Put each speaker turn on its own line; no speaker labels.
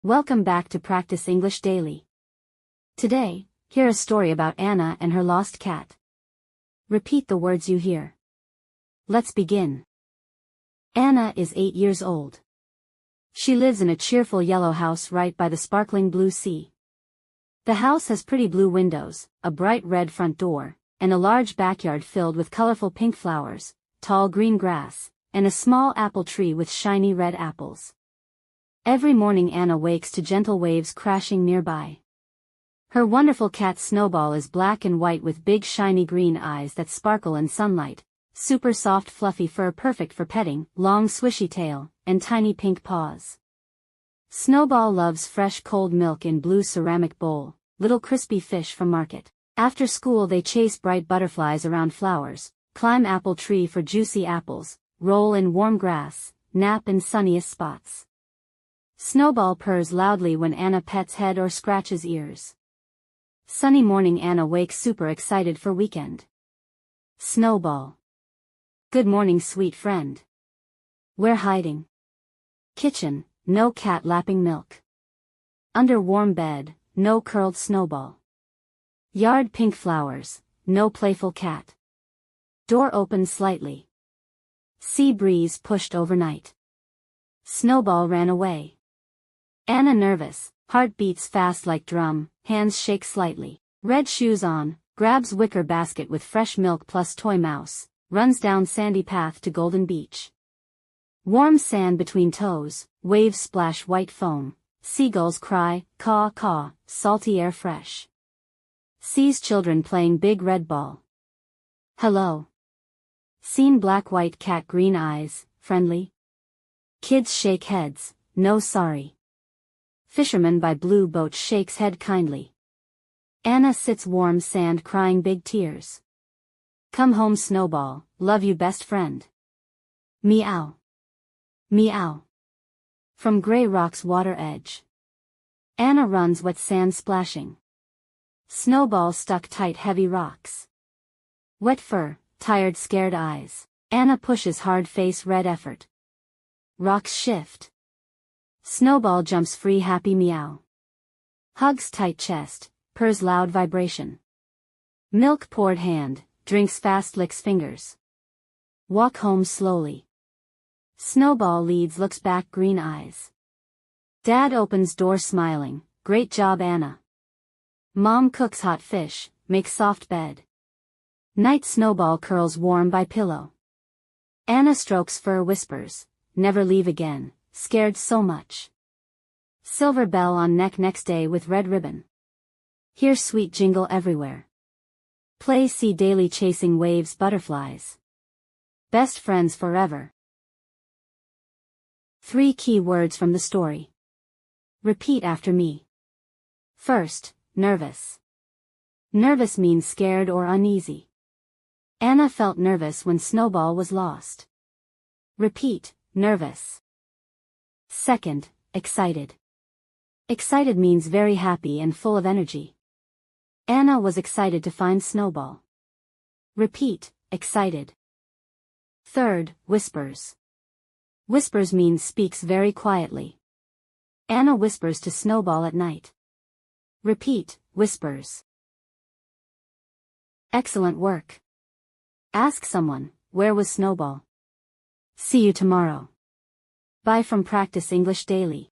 Welcome back to Practice English Daily. Today, hear a story about Anna and her lost cat. Repeat the words you hear. Let's begin. Anna is 8 years old. She lives in a cheerful yellow house right by the sparkling blue sea. The house has pretty blue windows, a bright red front door, and a large backyard filled with colorful pink flowers, tall green grass, and a small apple tree with shiny red apples. Every morning Anna wakes to gentle waves crashing nearby. Her wonderful cat Snowball is black and white with big shiny green eyes that sparkle in sunlight, super soft fluffy fur perfect for petting, long swishy tail, and tiny pink paws. Snowball loves fresh cold milk in blue ceramic bowl, little crispy fish from market. After school they chase bright butterflies around flowers, climb apple tree for juicy apples, roll in warm grass, nap in sunniest spots. Snowball purrs loudly when Anna pets head or scratches ears. Sunny morning Anna wakes super excited for weekend. Snowball. Good morning sweet friend. Where hiding? Kitchen, no cat lapping milk. Under warm bed, no curled Snowball. Yard pink flowers, no playful cat. Door open slightly. Sea breeze pushed overnight. Snowball ran away. Anna nervous, heart beats fast like drum, hands shake slightly. Red shoes on, grabs wicker basket with fresh milk plus toy mouse, runs down sandy path to Golden Beach. Warm sand between toes, waves splash white foam, seagulls cry, caw caw, salty air fresh. Sees children playing big red ball. Hello. Seen black white cat green eyes, friendly. Kids shake heads, no sorry. Fisherman by blue boat shakes head kindly. Anna sits warm sand crying big tears. Come home Snowball, love you best friend. Meow. Meow. From gray rocks water edge. Anna runs wet sand splashing. Snowball stuck tight heavy rocks. Wet fur, tired scared eyes. Anna pushes hard face red effort. Rocks shift. Snowball jumps free happy meow. Hugs tight chest, purrs loud vibration. Milk poured hand, drinks fast licks fingers. Walk home slowly. Snowball leads looks back green eyes. Dad opens door smiling, great job Anna. Mom cooks hot fish, makes soft bed. Night Snowball curls warm by pillow. Anna strokes fur whispers, never leave again. Scared so much. Silver bell on neck next day with red ribbon. Hear sweet jingle everywhere. Play see daily chasing waves butterflies. Best friends forever. 3 key words from the story. Repeat after me. First, nervous. Nervous means scared or uneasy. Anna felt nervous when Snowball was lost. Repeat, nervous. Second, excited. Excited means very happy and full of energy. Anna was excited to find Snowball. Repeat, excited. Third, whispers. Whispers means speaks very quietly. Anna whispers to Snowball at night. Repeat, whispers. Excellent work. Ask someone, where was Snowball? See you tomorrow. Bye from Practice English Daily.